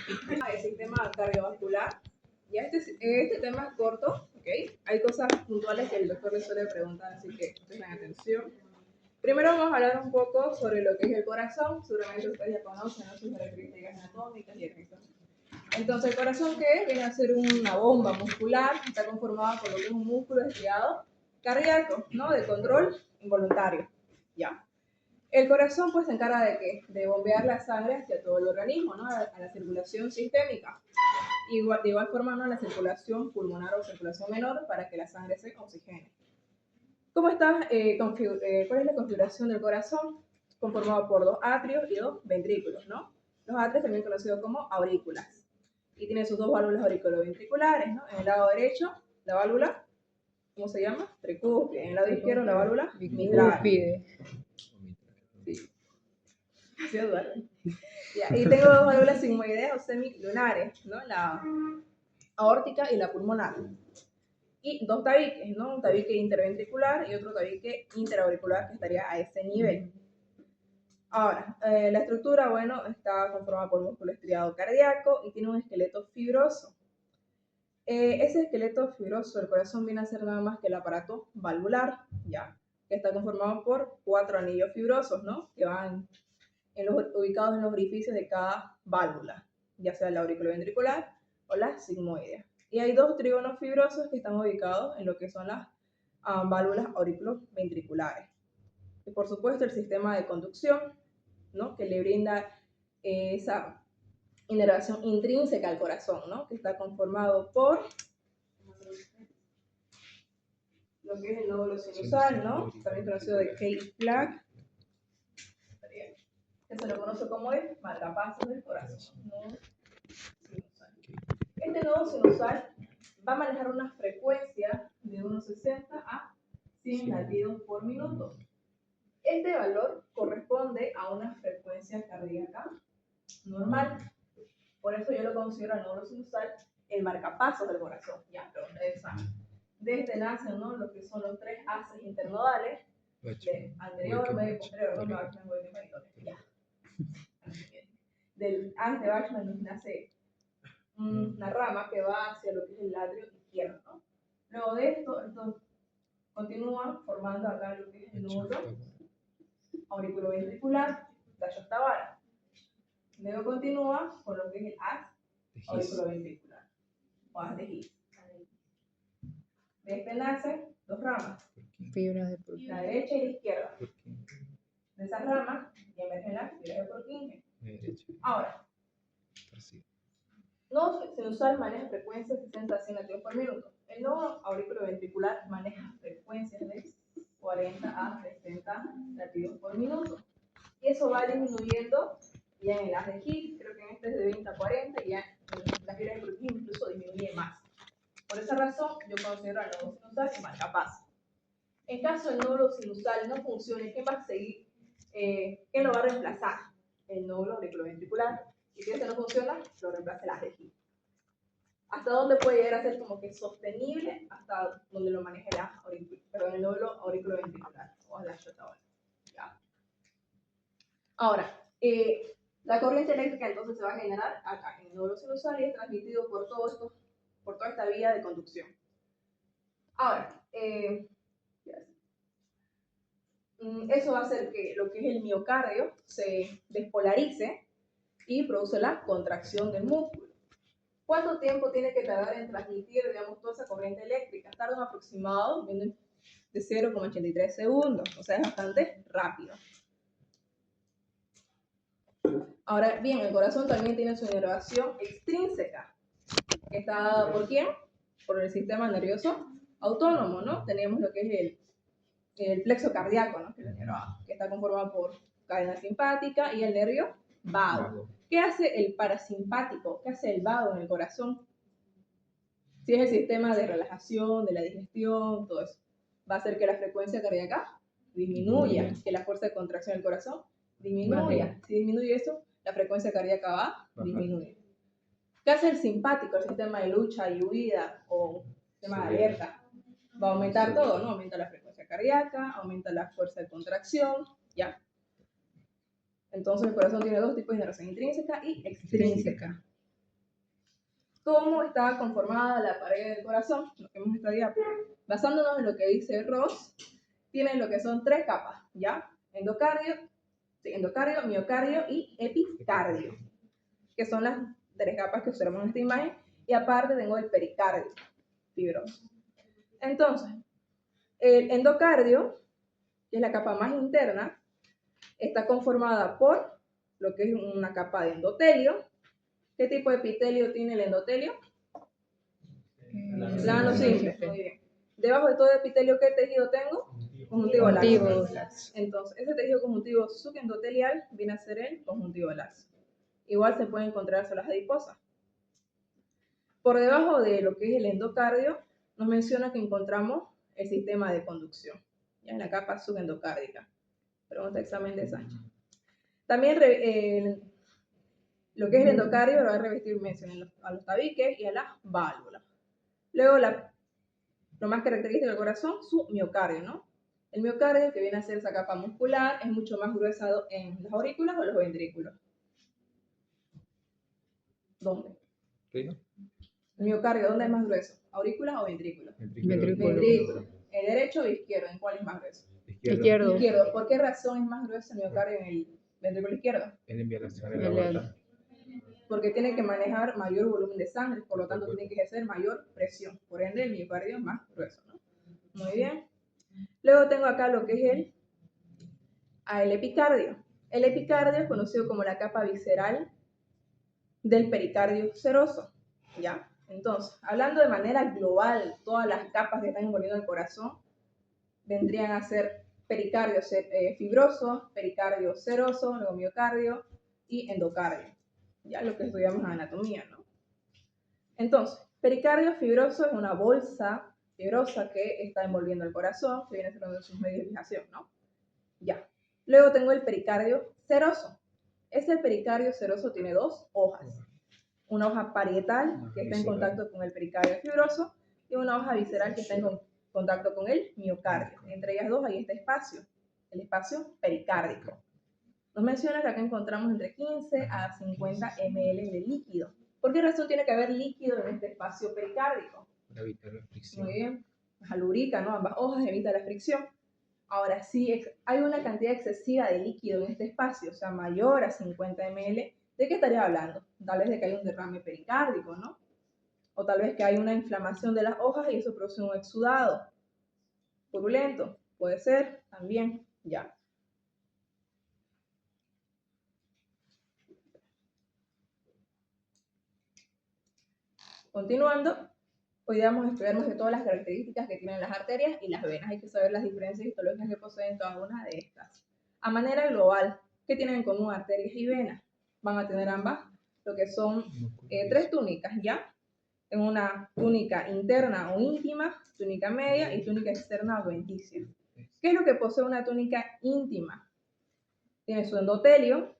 El sistema cardiovascular. Ya este tema es corto, ¿ok? Hay cosas puntuales que el doctor le suele preguntar, así que presten atención. Primero vamos a hablar un poco sobre lo que es el corazón. Seguramente ustedes ya conocen, ¿no?, sus características anatómicas y etc. Entonces, el corazón, ¿qué es? Viene a ser una bomba muscular, está conformada por lo que es un músculo estriado cardíaco, ¿no?, de control involuntario. ¿Ya? El corazón pues se encarga de ¿qué? De bombear la sangre hacia todo el organismo, ¿no?, a la circulación sistémica. De igual forma, ¿no?, a la circulación pulmonar o circulación menor para que la sangre se oxigene. ¿Cómo está, ¿cuál es la configuración del corazón? Conformado por dos atrios y dos ventrículos, ¿no? Los atrios también conocidos como aurículas. Y tiene sus dos válvulas auriculoventriculares, ¿no? En el lado derecho, la válvula, ¿cómo se llama? Tricúspide. En el lado izquierdo, la válvula mitral. Sí. Sí, ya. Y tengo dos válvulas sigmoideas o semilunares, ¿no? La aórtica y la pulmonar. Y dos tabiques, ¿no? Un tabique interventricular y otro tabique interauricular que estaría a ese nivel. Ahora, la estructura, bueno, está conformada por músculo estriado cardíaco y tiene un esqueleto fibroso. Ese esqueleto fibroso del corazón viene a ser nada más que el aparato valvular, ¿ya? Que está conformado por 4 anillos fibrosos, ¿no? Que van ubicados en los orificios de cada válvula, ya sea la auriculoventricular o la sigmoidea. Y hay 2 trígonos fibrosos que están ubicados en lo que son las válvulas auriculoventriculares. Y por supuesto el sistema de conducción, ¿no?, que le brinda esa inervación intrínseca al corazón, ¿no?, que está conformado por lo que es el nódulo sinusal, ¿no?, también conocido de Keith-Flack, que se lo conoce como el marcapasos del corazón. Nódulo sinusal. Este nódulo sinusal va a manejar una frecuencia de unos 60 a 100 latidos por minuto. Este valor corresponde a una frecuencia cardíaca normal. Por eso yo lo considero al nódulo sinusal el marcapasos del corazón. Ya, pero ustedes saben. Desde nacen, ¿no?, lo que son los 3 haces internodales, de anterior, medio, posterior, ¿no?, ya. Del haz de Bachmann nace una rama que va hacia lo que es el atrio izquierdo, ¿no? Luego de esto continúa formando acá lo que es el nódulo auriculoventricular, la Shostabara. Luego continúa con lo que es el haz auriculoventricular, o haz de His. De este nacen 2 ramas, Fibras de Purkinje. la derecha y la izquierda. De esas ramas ya emergen las fibras de Purkinje. Ahora, nódulo sinusal maneja frecuencias de 60 a 100 latidos por minuto. El nódulo auriculoventricular maneja frecuencias de 40 a 60 latidos por minuto. Y eso va disminuyendo ya en el haz de His, creo que en este es de 20 a 40, y ya en las fibras de Purkinje incluso disminuye más. Por esa razón, yo considero al nódulo sinusal el marcapasos. En caso el nódulo sinusal no funcione, ¿qué va a seguir? ¿Qué lo va a reemplazar? El nódulo auriculoventricular. Y si este no funciona, lo reemplaza el haz de His. ¿Hasta dónde puede llegar a ser como que sostenible? Hasta donde lo maneje el nódulo auriculoventricular o la Shostabara. ¿Ya? Ahora, la corriente eléctrica entonces se va a generar acá en el nódulo sinusal y es transmitido por toda esta vía de conducción. Ahora, eso va a hacer que lo que es el miocardio se despolarice y produce la contracción del músculo. ¿Cuánto tiempo tiene que tardar en transmitir, digamos, toda esa corriente eléctrica? Tarda un aproximado de 0,83 segundos, o sea, es bastante rápido. Ahora bien, el corazón también tiene su inervación extrínseca, que está dada ¿por quién? Por el sistema nervioso autónomo, ¿no? Tenemos lo que es el plexo cardíaco, ¿no?, que está conformado por cadena simpática y el nervio vago. ¿Qué hace el parasimpático? ¿Qué hace el vago en el corazón? Si es el sistema de relajación, de la digestión, todo eso. Va a hacer que la frecuencia cardíaca disminuya, que la fuerza de contracción del corazón disminuya. Si disminuye eso, la frecuencia cardíaca va a disminuir. ¿Qué hace el simpático? El sistema de lucha y huida o sistema de alerta. Va a aumentar todo, ¿no? Aumenta la frecuencia cardíaca, aumenta la fuerza de contracción, ¿ya? Entonces el corazón tiene 2 tipos de inervación, intrínseca y extrínseca. cómo está conformada la pared del corazón, lo que hemos estado basándonos en lo que dice Ross, tiene lo que son 3 capas, ¿ya? Endocardio, miocardio y epicardio, que son las 3 capas que observamos en esta imagen, y aparte tengo el pericardio fibroso. Entonces, el endocardio, que es la capa más interna, está conformada por lo que es una capa de endotelio. ¿Qué tipo de epitelio tiene el endotelio? Plano simple. Muy bien. Debajo de todo el epitelio, ¿qué tejido tengo? Conjuntivo laxo. Entonces, ese tejido conjuntivo subendotelial viene a ser el conjuntivo laxo. Igual se pueden encontrar células adiposas. Por debajo de lo que es el endocardio, nos menciona que encontramos el sistema de conducción, ya en la capa subendocárdica. Pregunta examen de Sánchez. También lo que es el endocardio lo va a revestir mención a los tabiques y a las válvulas. Luego, lo más característico del corazón, su miocardio, ¿no? El miocardio, que viene a ser esa capa muscular, es mucho más grueso en las aurículas o los ventrículos. ¿Dónde? ¿Qué? El miocardio, ¿dónde es más grueso? ¿Aurículas o ventrículos? Ventrículo. ¿El derecho o izquierdo? ¿En cuál es más grueso? Izquierdo. ¿Por qué razón es más grueso el miocardio en el ventrículo izquierdo? En enviación de la aorta. Porque tiene que manejar mayor volumen de sangre, por lo tanto tiene que ejercer mayor presión. Por ende, el miocardio es más grueso, ¿no? Muy bien. Luego tengo acá lo que es el epicardio. El epicardio es conocido como la capa visceral del pericardio seroso, ¿ya? Entonces, hablando de manera global, todas las capas que están envolviendo el corazón vendrían a ser pericardio fibroso, pericardio seroso, luego miocardio y endocardio, ya lo que estudiamos en anatomía, ¿no? Entonces, pericardio fibroso es una bolsa fibrosa que está envolviendo el corazón, que viene siendo de sus medios de fijación, ¿no? Ya. Luego tengo el pericardio seroso. Este pericardio seroso tiene 2 hojas. Una hoja parietal, que está en contacto con el pericardio fibroso, y una hoja visceral que está en contacto con el miocardio. Entre ellas dos hay este espacio, el espacio pericárdico. Nos menciona que acá encontramos entre 15 a 50 ml de líquido. ¿Por qué razón tiene que haber líquido en este espacio pericárdico? Para evitar la fricción. Muy bien. Lubrica, ¿no? Ambas hojas, evita la fricción. Ahora, si hay una cantidad excesiva de líquido en este espacio, o sea, mayor a 50 ml, ¿de qué estaría hablando? Tal vez de que hay un derrame pericárdico, ¿no? O tal vez que hay una inflamación de las hojas y eso produce un exudado purulento. Puede ser también, ya. Continuando, hoy vamos a estudiar más de todas las características que tienen las arterias y las venas. Hay que saber las diferencias histológicas que poseen cada una de estas. A manera global, ¿qué tienen en común arterias y venas? Van a tener ambas lo que son 3 túnicas, ¿ya? En una túnica interna o íntima, túnica media y túnica externa o adventicia. ¿Qué es lo que posee una túnica íntima? Tiene su endotelio,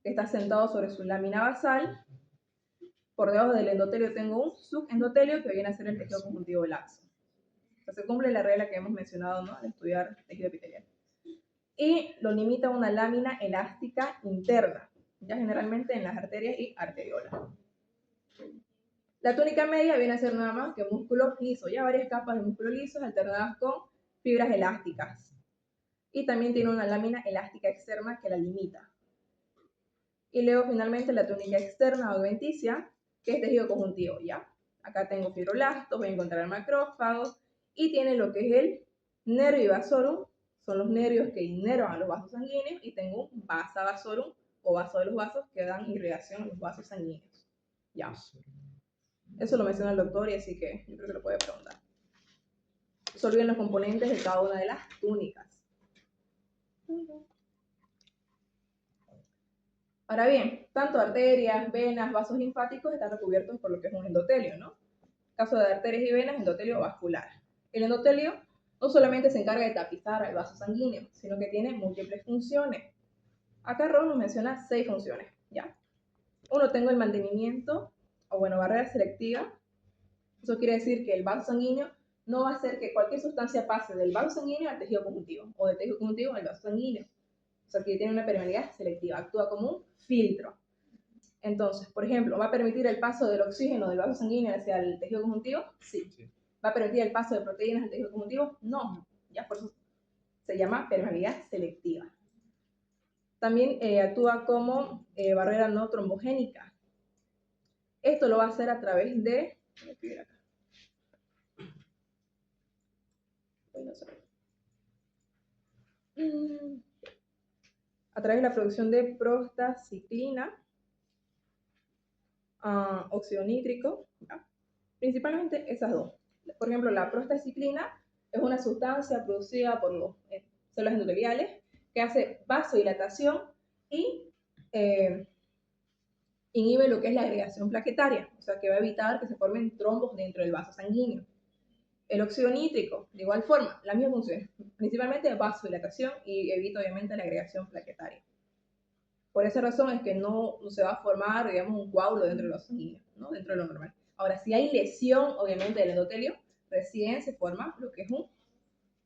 que está sentado sobre su lámina basal. Por debajo del endotelio tengo un subendotelio que viene a ser el tejido conjuntivo laxo. Entonces se cumple la regla que hemos mencionado, ¿no? Al estudiar tejido epitelial. Y lo limita una lámina elástica interna, ya generalmente en las arterias y arteriolas. La túnica media viene a ser nada más que músculo liso, ya varias capas de músculo lisos alternadas con fibras elásticas. Y también tiene una lámina elástica externa que la limita. Y luego finalmente la túnica externa o adventicia, que es tejido conjuntivo, ¿ya? Acá tengo fibroblastos, voy a encontrar macrófagos, y tiene lo que es el nervio vasorum, son los nervios que inervan a los vasos sanguíneos, y tengo un vasa vasorum, o vaso de los vasos, que dan irrigación a los vasos sanguíneos, ¿ya? Eso lo menciona el doctor y así que yo creo que lo puede preguntar. Se olviden los componentes de cada una de las túnicas. Ahora bien, tanto arterias, venas, vasos linfáticos están recubiertos por lo que es un endotelio, ¿no? Caso de arterias y venas, endotelio vascular. El endotelio no solamente se encarga de tapizar el vaso sanguíneo, sino que tiene múltiples funciones. Acá Ron nos menciona 6 funciones, ¿ya? Uno, tengo el mantenimiento, o bueno, barrera selectiva. Eso quiere decir que el vaso sanguíneo no va a hacer que cualquier sustancia pase del vaso sanguíneo al tejido conjuntivo, o del tejido conjuntivo al vaso sanguíneo. O sea, que tiene una permeabilidad selectiva, actúa como un filtro. Entonces, por ejemplo, ¿va a permitir el paso del oxígeno del vaso sanguíneo hacia el tejido conjuntivo? Sí. ¿Va a permitir el paso de proteínas al tejido conjuntivo? No. Ya por eso se llama permeabilidad selectiva. También actúa como barrera no trombogénica. Esto lo va a hacer a través de... A través de la producción de prostaciclina, óxido nítrico, ¿ya? Principalmente esas dos. Por ejemplo, la prostaciclina es una sustancia producida por los células endoteliales que hace vasodilatación y inhibe lo que es la agregación plaquetaria, o sea que va a evitar que se formen trombos dentro del vaso sanguíneo. El óxido nítrico, de igual forma, la misma función, principalmente vasodilatación y evita obviamente la agregación plaquetaria. Por esa razón es que no se va a formar, digamos, un coágulo dentro de los sanguíneos, ¿no? Dentro de lo normal. Ahora, si hay lesión, obviamente, del endotelio, recién se forma lo que es un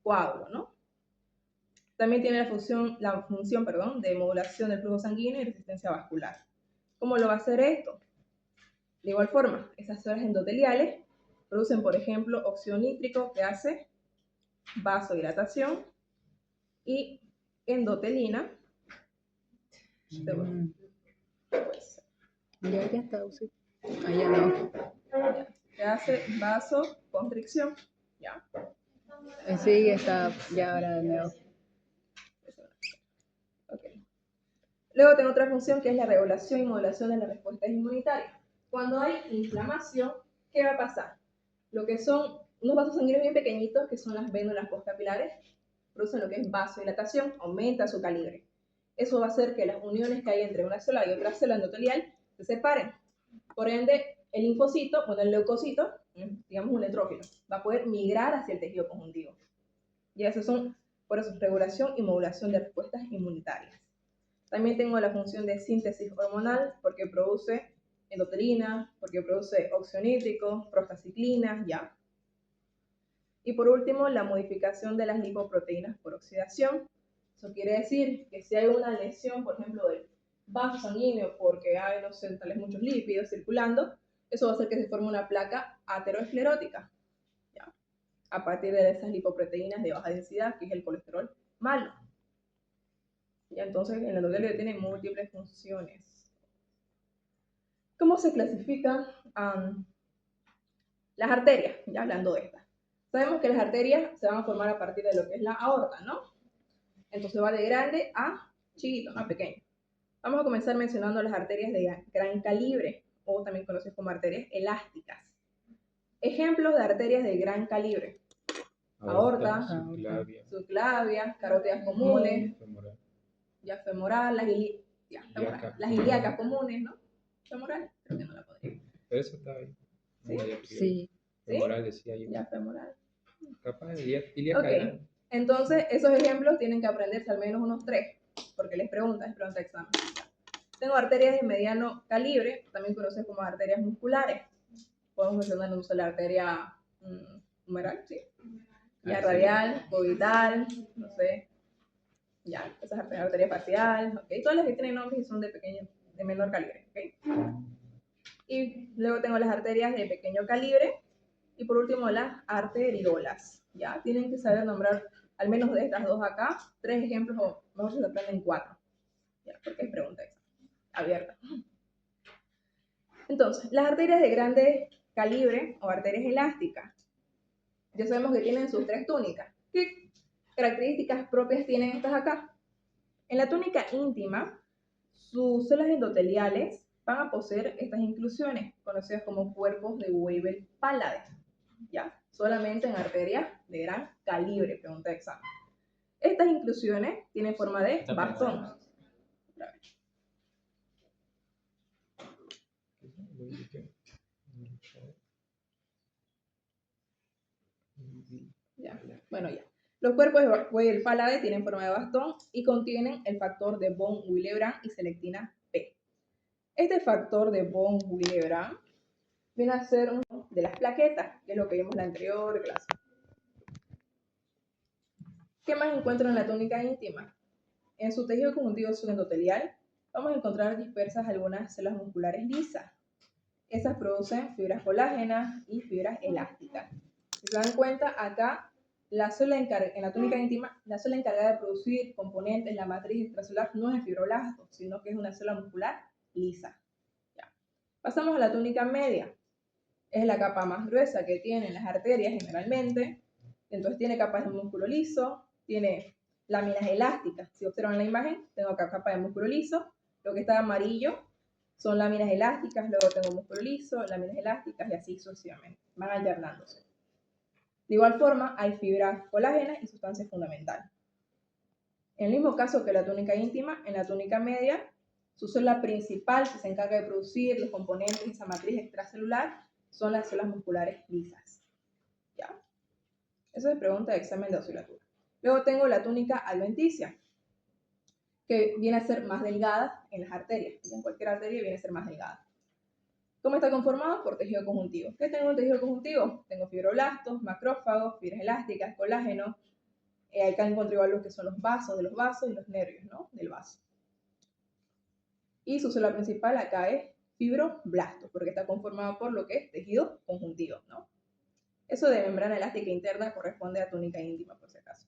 coágulo, ¿no? También tiene la función de modulación del flujo sanguíneo y resistencia vascular. ¿Cómo lo va a hacer esto? De igual forma, esas células endoteliales producen, por ejemplo, óxido nítrico que hace vasodilatación y endotelina. Ya está, sí. Ya no. Que hace vasoconstricción. ¿Ya? Sí, está ya ahora de nuevo. Okay. Luego tengo otra función que es la regulación y modulación de las respuestas inmunitarias. Cuando hay inflamación, ¿qué va a pasar? Lo que son unos vasos sanguíneos bien pequeñitos, que son las vénulas postcapilares, producen lo que es vasodilatación, aumenta su calibre. Eso va a hacer que las uniones que hay entre una célula y otra célula endotelial se separen. Por ende, el linfocito, el leucocito, digamos un neutrófilo, va a poder migrar hacia el tejido conjuntivo. Y esos son, por eso, regulación y modulación de respuestas inmunitarias. También tengo la función de síntesis hormonal, porque produce endotelina, porque produce óxido nítrico, prostaciclina, ya. Y por último, la modificación de las lipoproteínas por oxidación. Eso quiere decir que si hay una lesión, por ejemplo, del vaso sanguíneo, porque hay, no sé, tales muchos lípidos circulando, eso va a hacer que se forme una placa aterosclerótica, ¿ya? A partir de esas lipoproteínas de baja densidad, que es el colesterol malo. ¿Ya? Entonces, el endotelio tiene múltiples funciones. ¿Cómo se clasifican las arterias? Ya hablando de estas. Sabemos que las arterias se van a formar a partir de lo que es la aorta, ¿no? Entonces va de grande a chiquito, a pequeño. Vamos a comenzar mencionando las arterias de gran calibre, o también conocidas como arterias elásticas. Ejemplos de arterias de gran calibre: aorta, subclavia, carótidas comunes, femoral, ya femoral, las ilíacas comunes, ¿no? Femoral, creo que no la podría. Pero eso está ahí. Sí. Femoral decía yo. Ya femoral. Capaz ilíaca. Ok, entonces esos ejemplos tienen que aprenderse al menos unos 3, porque les pregunta examen. Tengo arterias de mediano calibre, también conocidas como arterias musculares. Podemos mencionar no solo la arteria humeral, ¿sí? Ya radial, cubital, no sé. Ya, esas arterias facial, ¿ok? Todas las que tienen nombres y son de menor calibre, ¿ok? Y luego tengo las arterias de pequeño calibre. Y por último, las arteriolas. Ya, tienen que saber nombrar al menos de estas dos acá 3 ejemplos, o mejor se aprenden 4. Ya, porque es pregunta abierta. Entonces, las arterias de grande calibre o arterias elásticas, ya sabemos que tienen sus 3 túnicas. ¿Qué características propias tienen estas acá? En la túnica íntima, sus células endoteliales van a poseer estas inclusiones, conocidas como cuerpos de Weibel-Palade, ¿ya? Solamente en arterias de gran calibre, pregunta de examen. Estas inclusiones tienen forma de bastón. Ya. Bueno, ya. Los cuerpos de Weibel-Palade tienen forma de bastón y contienen el factor de von Willebrand y selectina P. Este factor de von Willebrand viene a ser uno de las plaquetas, que es lo que vimos en la anterior clase. ¿Qué más encuentro en la túnica íntima? En su tejido conjuntivo subendotelial vamos a encontrar dispersas algunas células musculares lisas. Esas producen fibras colágenas y fibras elásticas. Si se dan cuenta, acá la célula en la túnica íntima, la célula encargada de producir componentes, la matriz extracelular, no es el fibroblasto, sino que es una célula muscular lisa. Ya. Pasamos a la túnica media. Es la capa más gruesa que tienen las arterias generalmente. Entonces tiene capas de músculo liso, tiene láminas elásticas. Si observan la imagen, tengo acá capa de músculo liso. Lo que está amarillo son láminas elásticas, luego tengo músculo liso, láminas elásticas y así sucesivamente. Van alternándose. De igual forma, hay fibras colágenas y sustancias fundamentales. En el mismo caso que la túnica íntima, en la túnica media, su célula principal que se encarga de producir los componentes de esa matriz extracelular son las células musculares lisas. ¿Ya? Eso es pregunta de examen de oscilatura. Luego tengo la túnica adventicia, que viene a ser más delgada en las arterias. En cualquier arteria viene a ser más delgada. ¿Cómo está conformado? Por tejido conjuntivo. ¿Qué tengo en tejido conjuntivo? Tengo fibroblastos, macrófagos, fibras elásticas, colágeno. Acá encuentro igual lo que son los vasos de los vasos y los nervios, ¿no? Del vaso. Y su célula principal acá es fibroblasto, porque está conformado por lo que es tejido conjuntivo, ¿no? Eso de membrana elástica interna corresponde a túnica íntima, por si acaso.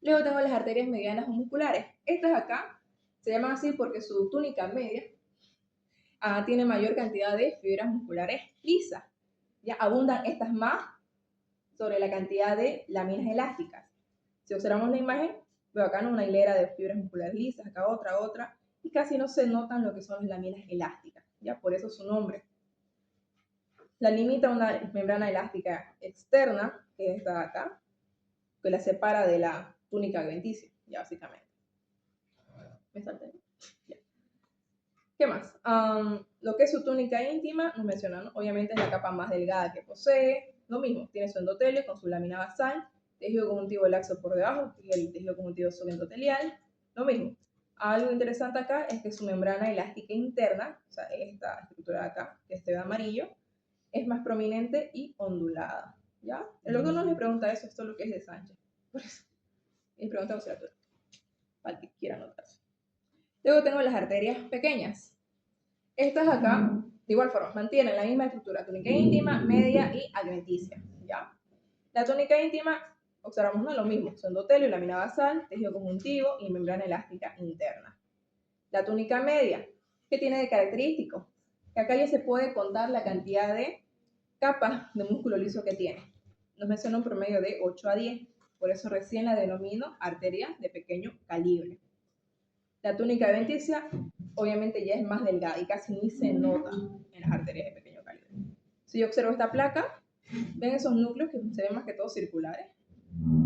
Luego tengo las arterias medianas o musculares. Estas acá se llaman así porque su túnica media tiene mayor cantidad de fibras musculares lisas. Ya abundan estas más sobre la cantidad de láminas elásticas. Si observamos la imagen, veo acá una hilera de fibras musculares lisas, acá otra, y casi no se notan lo que son las láminas elásticas, ya por eso su nombre. La limita una membrana elástica externa, que es esta de acá, que la separa de la túnica adventicia, ya básicamente. ¿Me salté? Ya. ¿Qué más? Lo que es su túnica íntima, nos mencionan, obviamente es la capa más delgada que posee. Lo mismo, tiene su endotelio con su lámina basal, tejido conjuntivo laxo por debajo y el tejido conjuntivo subendotelial. Lo mismo. Algo interesante acá es que su membrana elástica interna, o sea, esta estructura de acá, que este de amarillo, es más prominente y ondulada. ¿Ya? El doctor no le pregunta eso, esto es lo que es de Sánchez. Por eso. Y pregunta de oscilatura, para el que quiera anotarse. Luego tengo las arterias pequeñas. Estas acá, de igual forma, mantienen la misma estructura, túnica íntima, media y adventicia. ¿Ya? La túnica íntima, observamos ¿no? Lo mismo, su endotelio, lámina basal, tejido conjuntivo y membrana elástica interna. La túnica media, ¿qué tiene de característico? Que acá ya se puede contar la cantidad de capas de músculo liso que tiene. Nos menciona un promedio de 8 a 10, por eso recién la denomino arteria de pequeño calibre. La túnica adventicia obviamente ya es más delgada y casi ni se nota en las arterias de pequeño calibre. Si yo observo esta placa, ven esos núcleos que se ven más que todos circulares,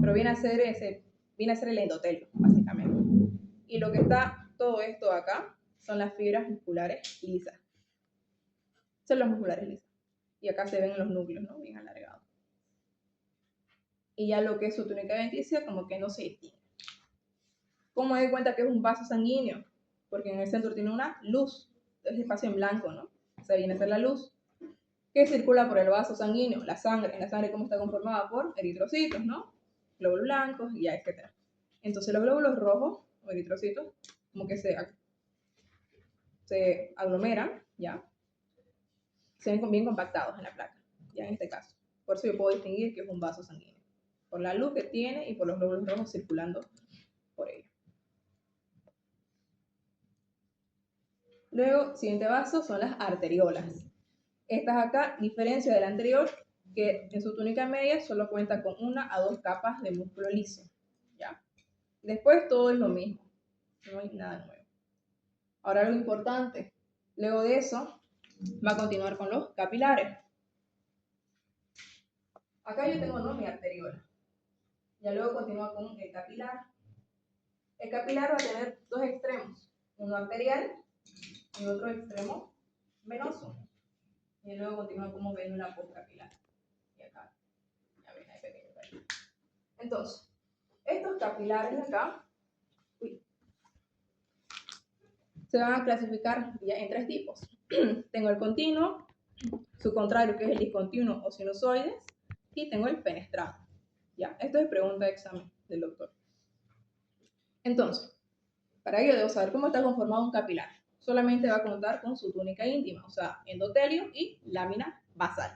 pero viene a ser el endotelio, básicamente. Y lo que está todo esto acá son las fibras musculares lisas. Células musculares lisas. Y acá se ven los núcleos, ¿no? Bien alargados. Y ya lo que es su túnica adventicia como que no se distingue. ¿Cómo me doy cuenta que es un vaso sanguíneo? Porque en el centro tiene una luz, es espacio en blanco, ¿no? O sea, viene a ser la luz. ¿Qué circula por el vaso sanguíneo? La sangre. ¿La sangre cómo está conformada? Por eritrocitos, ¿no? Glóbulos blancos y ya, etc. Entonces los glóbulos rojos, o eritrocitos, como que se aglomeran, ¿ya? Se ven bien compactados en la placa, ya en este caso. Por eso yo puedo distinguir que es un vaso sanguíneo. Por la luz que tiene y por los glóbulos rojos circulando por ello. Luego, siguiente vaso son las arteriolas. Estas acá, diferencia del anterior, que en su túnica media solo cuenta con 1 a 2 capas de músculo liso. ¿Ya? Después todo es lo mismo, no hay nada nuevo. Ahora lo importante, luego de eso, va a continuar con los capilares. Acá yo tengo ¿no? mi arteriola. Ya luego continúa con el capilar. El capilar va a tener dos extremos, uno arterial y otro extremo venoso. Y luego continúa como vénula postcapilar. Y acá, ya ven, hay pequeño capilar. Entonces, estos capilares de acá se van a clasificar ya en 3 tipos. Tengo el continuo, su contrario que es el discontinuo o sinusoides, y tengo el fenestrado. ¿Ya? Esto es pregunta de examen del doctor. Entonces, para ello debo saber cómo está conformado un capilar. Solamente va a contar con su túnica íntima, o sea, endotelio y lámina basal.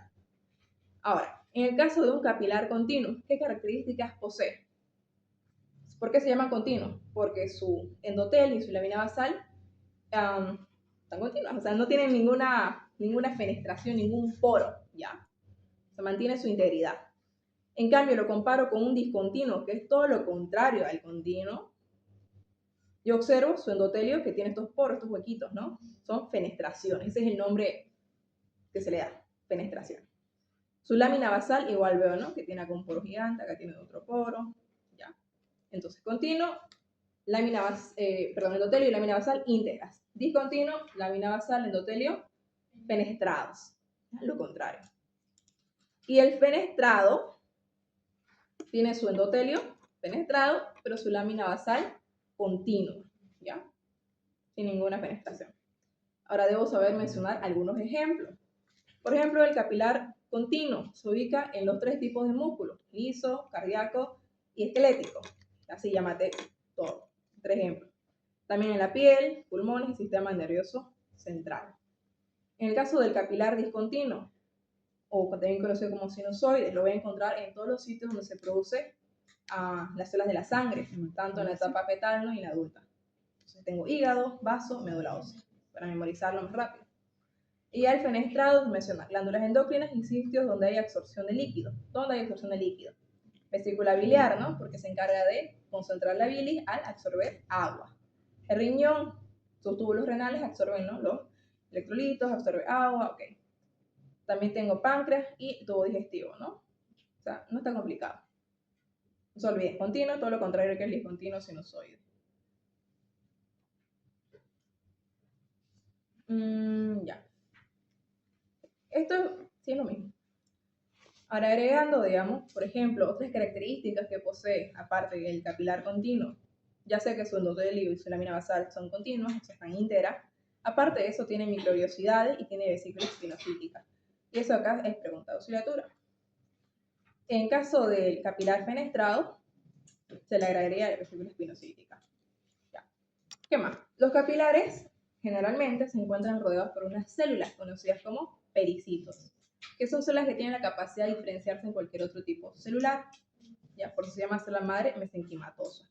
Ahora, en el caso de un capilar continuo, ¿qué características posee? ¿Por qué se llama continuo? Porque su endotelio y su lámina basal están continuas, o sea, no tienen ninguna fenestración, ningún poro, ¿ya? Se mantiene su integridad. En cambio, lo comparo con un discontinuo, que es todo lo contrario al continuo. Yo observo su endotelio que tiene estos poros, estos huequitos, ¿no? Son fenestraciones, ese es el nombre que se le da, fenestración. Su lámina basal igual veo, ¿no? Que tiene acá un poro gigante, acá tiene otro poro, ¿ya? Entonces, continuo, endotelio y lámina basal íntegras. Discontinuo, lámina basal, endotelio, fenestrados. Lo contrario. Y el fenestrado tiene su endotelio fenestrado, pero su lámina basal continua, ¿ya? Sin ninguna fenestración. Ahora debo saber mencionar algunos ejemplos. Por ejemplo, el capilar continuo se ubica en los 3 tipos de músculos, liso, cardíaco y esquelético. Así llámate todo. 3 ejemplos. También en la piel, pulmones y sistema nervioso central. En el caso del capilar discontinuo, o también conocido como sinusoides, lo voy a encontrar en todos los sitios donde se produce las células de la sangre, tanto en la etapa fetal y en la adulta. Entonces tengo hígado, vaso, médula ósea, para memorizarlo más rápido. Y al fenestrado menciona glándulas endocrinas y sitios donde hay absorción de líquido. ¿Dónde hay absorción de líquido? Vesícula biliar, ¿no? Porque se encarga de concentrar la bilis al absorber agua. El riñón, sus túbulos renales absorben, ¿no? Los electrolitos, absorbe agua, ok. También tengo páncreas y tubo digestivo, ¿no? O sea, no está complicado. No se olviden, continuo, todo lo contrario que el discontinuo sinusoide. Ya. Esto sí es lo mismo. Ahora agregando, digamos, por ejemplo, otras características que posee, aparte del capilar continuo, ya sea que su endotelio y su lámina basal son continuas, o sea, están íntegras. Aparte de eso, tiene microvellosidades y tiene vesículas espinosíticas. Y eso acá es pregunta de auxiliatura. En caso del capilar fenestrado, se le agregaría la vesícula espinosítica. Ya. ¿Qué más? Los capilares generalmente se encuentran rodeados por unas células conocidas como pericitos, que son células que tienen la capacidad de diferenciarse en cualquier otro tipo celular. Ya, por eso se llama célula madre mesenquimatosa.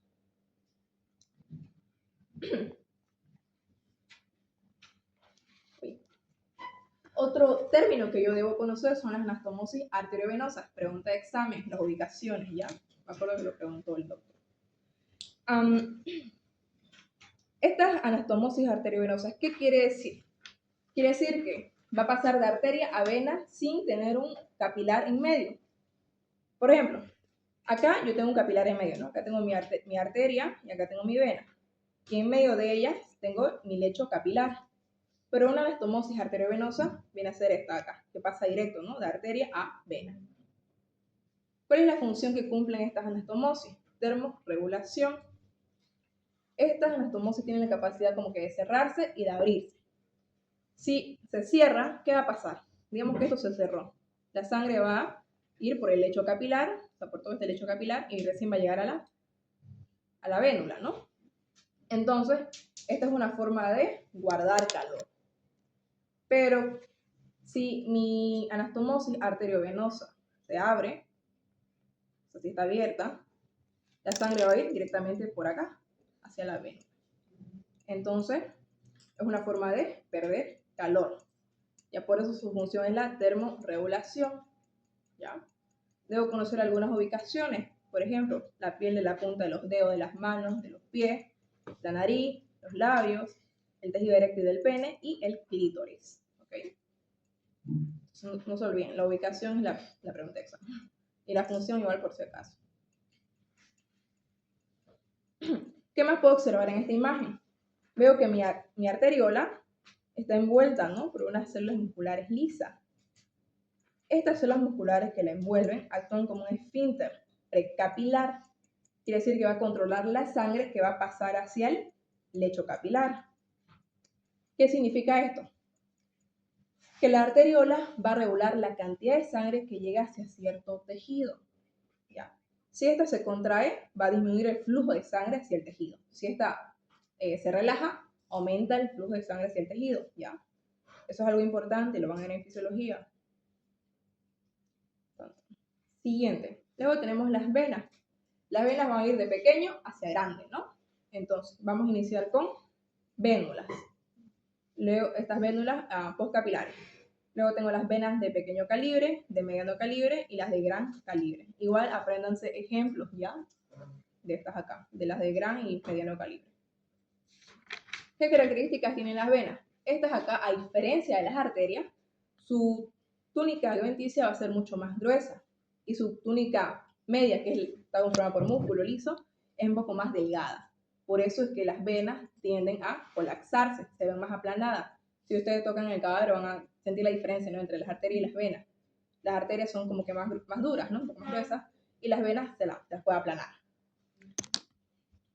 Otro término que yo debo conocer son las anastomosis arteriovenosas. Pregunta de examen, las ubicaciones, ¿ya? Me acuerdo que lo preguntó el doctor. Estas anastomosis arteriovenosas, ¿qué quiere decir? Quiere decir que va a pasar de arteria a vena sin tener un capilar en medio. Por ejemplo, acá yo tengo un capilar en medio, ¿no? Acá tengo mi arteria y acá tengo mi vena. Y en medio de ellas tengo mi lecho capilar. Pero una anastomosis arteriovenosa viene a ser esta acá, que pasa directo, ¿no? De arteria a vena. ¿Cuál es la función que cumplen estas anastomosis? Termorregulación. Estas anastomosis tienen la capacidad como que de cerrarse y de abrirse. Si se cierra, ¿qué va a pasar? Digamos que esto se cerró. La sangre va a ir por el lecho capilar, o sea, por todo este lecho capilar, y recién va a llegar a la vénula, ¿no? Entonces, esta es una forma de guardar calor. Pero si mi anastomosis arteriovenosa se abre, o sea, si está abierta, la sangre va a ir directamente por acá, hacia la vena. Entonces, es una forma de perder calor. Ya por eso su función es la termorregulación. ¿Ya? Debo conocer algunas ubicaciones, por ejemplo, la piel de la punta de los dedos de las manos, de los pies, la nariz, los labios, el tejido eréctil del pene y el clítoris. ¿Okay? No se olviden, la ubicación es la pregunta exacta. Y la función igual por si acaso. ¿Qué más puedo observar en esta imagen? Veo que mi arteriola está envuelta, ¿no? Por unas células musculares lisas. Estas células musculares que la envuelven actúan como un esfínter precapilar. Quiere decir que va a controlar la sangre que va a pasar hacia el lecho capilar. ¿Qué significa esto? Que la arteriola va a regular la cantidad de sangre que llega hacia cierto tejido. ¿Ya? Si esta se contrae, va a disminuir el flujo de sangre hacia el tejido. Si esta se relaja, aumenta el flujo de sangre hacia el tejido, ¿ya? Eso es algo importante, lo van a ver en fisiología. Siguiente. Luego tenemos las venas. Las venas van a ir de pequeño hacia grande, ¿no? Entonces, vamos a iniciar con vénulas. Luego, estas vénulas postcapilares. Luego tengo las venas de pequeño calibre, de mediano calibre y las de gran calibre. Igual apréndanse ejemplos ya de estas acá, de las de gran y mediano calibre. ¿Qué características tienen las venas? Estas acá, a diferencia de las arterias, su túnica adventicia va a ser mucho más gruesa y su túnica media, que está conformada por músculo liso, es un poco más delgada. Por eso es que las venas tienden a colapsarse, se ven más aplanadas. Si ustedes tocan el cadáver van a sentir la diferencia, ¿no?, entre las arterias y las venas. Las arterias son como que más duras, ¿no?, un poco más gruesas, y las venas se las puede aplanar.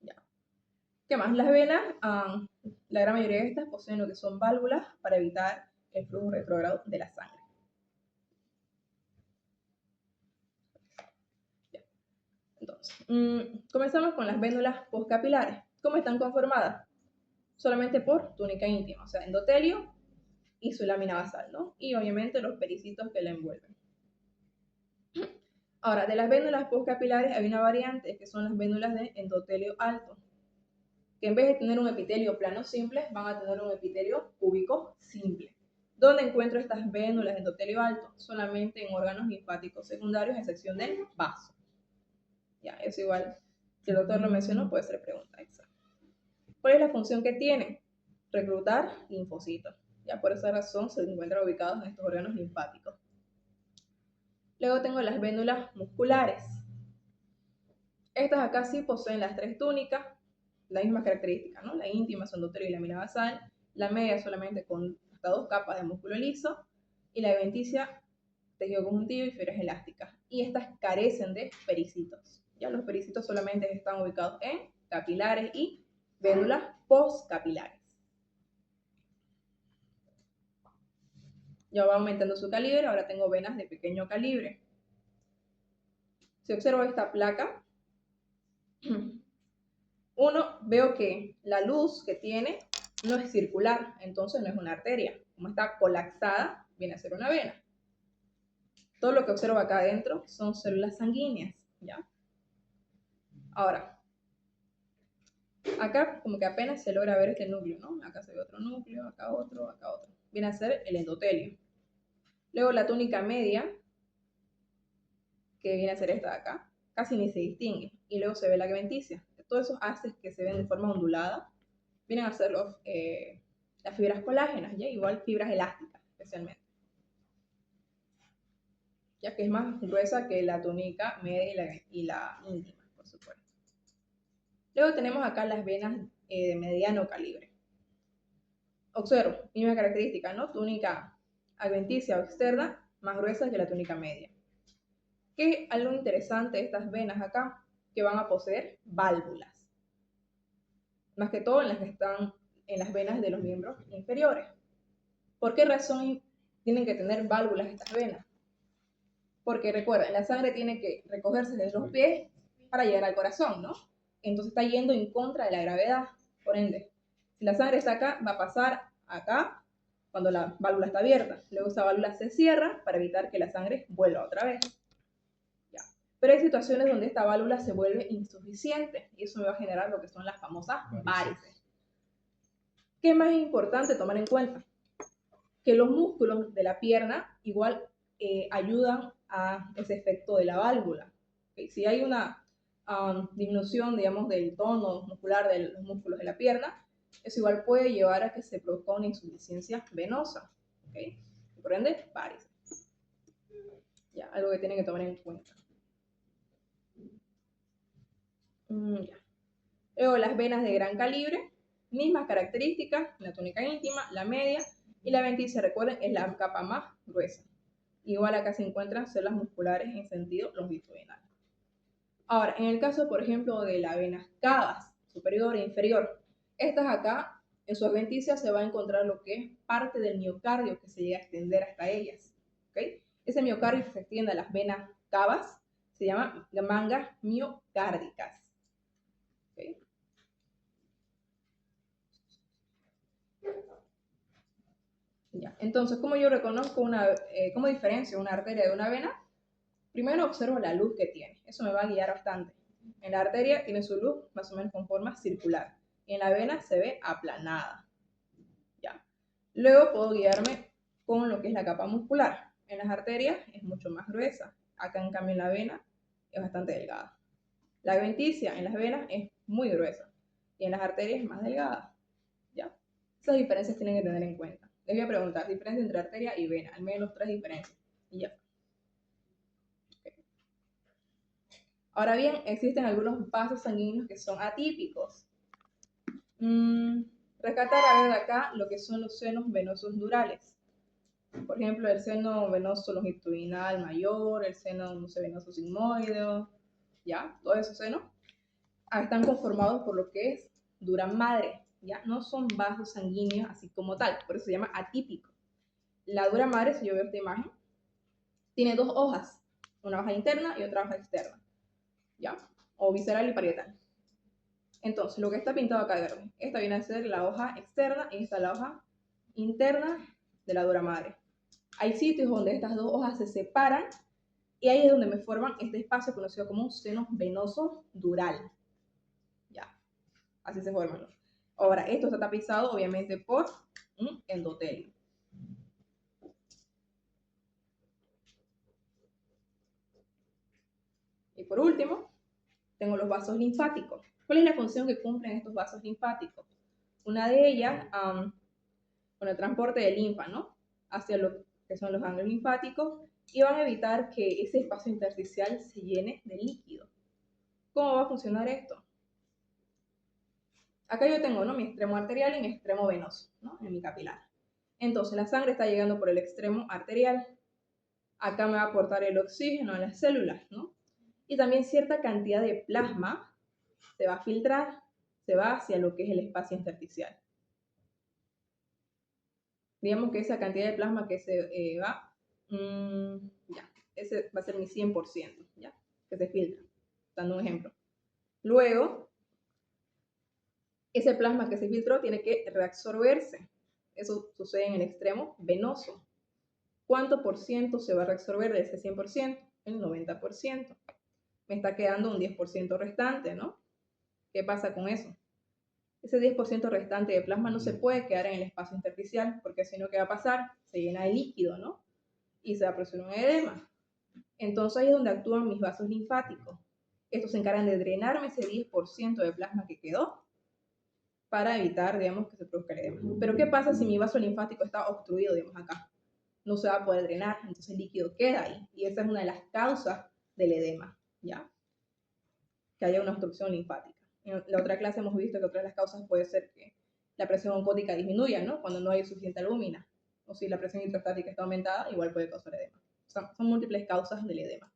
Ya. ¿Qué más? Las venas, la gran mayoría de estas poseen lo que son válvulas para evitar el flujo retrógrado de la sangre. Ya. Entonces, comenzamos con las vénulas postcapilares. ¿Cómo están conformadas? Solamente por túnica íntima, o sea, endotelio y su lámina basal, ¿no? Y obviamente los pericitos que la envuelven. Ahora, de las vénulas postcapilares hay una variante que son las vénulas de endotelio alto, que en vez de tener un epitelio plano simple, van a tener un epitelio cúbico simple. ¿Dónde encuentro estas vénulas de endotelio alto? Solamente en órganos linfáticos secundarios, a excepción del vaso. Ya, eso igual, si el doctor lo mencionó, puede ser pregunta exacta. ¿Cuál es la función que tienen? Reclutar linfocitos. Ya por esa razón se encuentran ubicados en estos órganos linfáticos. Luego tengo las vénulas musculares. Estas acá sí poseen las tres túnicas, las mismas características, ¿no? La íntima, su endotelio y lámina basal. La media solamente con hasta 2 capas de músculo liso. Y la adventicia, tejido conjuntivo y fibras elásticas. Y estas carecen de pericitos. Ya los pericitos solamente están ubicados en capilares y vénulas postcapilares. Ya va aumentando su calibre, ahora tengo venas de pequeño calibre. Si observo esta placa, veo que la luz que tiene no es circular, entonces no es una arteria. Como está colapsada, viene a ser una vena. Todo lo que observo acá adentro son células sanguíneas, ¿ya? Ahora, acá como que apenas se logra ver este núcleo, ¿no? Acá se ve otro núcleo, acá otro, acá otro. Viene a ser el endotelio. Luego la túnica media, que viene a ser esta de acá, casi ni se distingue. Y luego se ve la adventicia. Todos esos haces que se ven de forma ondulada vienen a ser las fibras colágenas, ¿ya? Igual fibras elásticas, especialmente. Ya que es más gruesa que la túnica media y la íntima, por supuesto. Luego tenemos acá las venas de mediano calibre. Observo, misma característica, ¿no? Túnica adventicia o externa, más gruesa que la túnica media. ¿Qué es algo interesante de estas venas acá? Que van a poseer válvulas. Más que todo en las que están en las venas de los miembros inferiores. ¿Por qué razón tienen que tener válvulas estas venas? Porque recuerden, la sangre tiene que recogerse desde los pies para llegar al corazón, ¿no? Entonces está yendo en contra de la gravedad. Por ende, si la sangre está acá, va a pasar acá cuando la válvula está abierta. Luego esa válvula se cierra para evitar que la sangre vuelva otra vez. Ya. Pero hay situaciones donde esta válvula se vuelve insuficiente y eso me va a generar lo que son las famosas varices. ¿Qué más es importante tomar en cuenta? Que los músculos de la pierna igual ayudan a ese efecto de la válvula. ¿Okay? Si hay una disminución, digamos, del tono muscular de los músculos de la pierna, eso igual puede llevar a que se produzca una insuficiencia venosa. ¿Okay? Por ende, varices. Ya, algo que tienen que tomar en cuenta. Ya. Luego las venas de gran calibre, mismas características, la túnica íntima, la media y la adventicia, recuerden, es la capa más gruesa. Igual acá se encuentran células musculares en sentido longitudinal. Ahora, en el caso, por ejemplo, de las venas cavas, superior e inferior, estas acá, en su adventicia se va a encontrar lo que es parte del miocardio que se llega a extender hasta ellas. ¿Okay? Ese miocardio que se extiende a las venas cavas Se llama mangas miocárdicas. ¿Okay? Ya. Entonces, ¿cómo yo reconozco cómo diferencio una arteria de una vena? Primero observo la luz que tiene. Eso me va a guiar bastante. En la arteria tiene su luz más o menos con forma circular. Y en la vena se ve aplanada. Ya. Luego puedo guiarme con lo que es la capa muscular. En las arterias es mucho más gruesa. Acá en cambio en la vena es bastante delgada. La adventicia en las venas es muy gruesa. Y en las arterias es más delgada. ¿Ya? Esas diferencias tienen que tener en cuenta. Les voy a preguntar, diferencia entre arteria y vena. Al menos 3 diferencias. Y ya. Ahora bien, existen algunos vasos sanguíneos que son atípicos. Rescatar a ver de acá lo que son los senos venosos durales. Por ejemplo, el seno venoso longitudinal mayor, el seno venoso sigmoideo, ¿ya? Todos esos senos están conformados por lo que es dura madre, ¿ya? No son vasos sanguíneos así como tal, por eso se llama atípico. La dura madre, si yo veo esta imagen, tiene 2 hojas, una hoja interna y otra hoja externa, ¿ya? O visceral y parietal. Entonces, lo que está pintado acá de verde, esta viene a ser la hoja externa y esta es la hoja interna de la dura madre. Hay sitios donde estas 2 hojas se separan y ahí es donde me forman este espacio conocido como un seno venoso dural. Ya, así se forman. Ahora, esto está tapizado obviamente por un endotelio. Y por último, tengo los vasos linfáticos. ¿Cuál es la función que cumplen estos vasos linfáticos? Una de ellas, con el transporte de linfa, ¿no? Hacia lo que son los ganglios linfáticos y van a evitar que ese espacio intersticial se llene de líquido. ¿Cómo va a funcionar esto? Acá yo tengo, ¿no?, mi extremo arterial y mi extremo venoso, ¿no?, en mi capilar. Entonces la sangre está llegando por el extremo arterial. Acá me va a aportar el oxígeno a las células, ¿no? Y también cierta cantidad de plasma se va a filtrar, se va hacia lo que es el espacio intersticial. Digamos que esa cantidad de plasma que se va, ya, ese va a ser mi 100%, ¿ya? Que se filtra, dando un ejemplo. Luego, ese plasma que se filtró tiene que reabsorberse. Eso sucede en el extremo venoso. ¿Cuánto por ciento se va a reabsorber de ese 100%? El 90%. Me está quedando un 10% restante, ¿no? ¿Qué pasa con eso? Ese 10% restante de plasma no se puede quedar en el espacio intersticial, porque si no, ¿qué va a pasar? Se llena de líquido, ¿no? Y se va a producir un edema. Entonces ahí es donde actúan mis vasos linfáticos. Estos se encargan de drenarme ese 10% de plasma que quedó para evitar, digamos, que se produzca el edema. Pero ¿qué pasa si mi vaso linfático está obstruido, digamos, acá? No se va a poder drenar, entonces el líquido queda ahí. Y esa es una de las causas del edema, ¿ya? Que haya una obstrucción linfática. En la otra clase hemos visto que otra de las causas puede ser que la presión oncótica disminuya, ¿no?, cuando no hay suficiente albúmina. O si la presión hidrostática está aumentada, igual puede causar edema. Son múltiples causas del edema.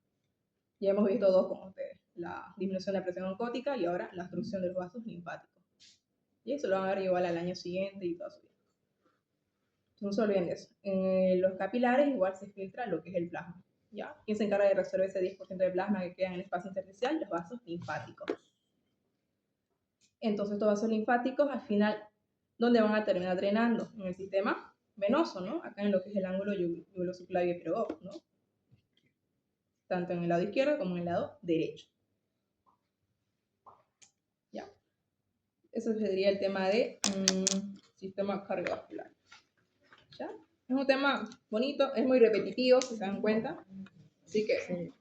Ya hemos visto 2 con ustedes, la disminución de la presión oncótica y ahora la obstrucción de los vasos linfáticos. Y eso lo van a ver igual al año siguiente y todo eso. No se olviden de eso. En los capilares igual se filtra lo que es el plasma, ¿ya? ¿Quién se encarga de resolver ese 10% de plasma que queda en el espacio intersticial? Los vasos linfáticos. Entonces estos vasos linfáticos al final, ¿dónde van a terminar drenando? En el sistema venoso, ¿no? Acá en lo que es el ángulo yugulo-subclavio Pirogov, ¿no? Tanto en el lado izquierdo como en el lado derecho. ¿Ya? Eso sería el tema de sistema cardiovascular. ¿Ya? Es un tema bonito, es muy repetitivo, si se dan cuenta. Así que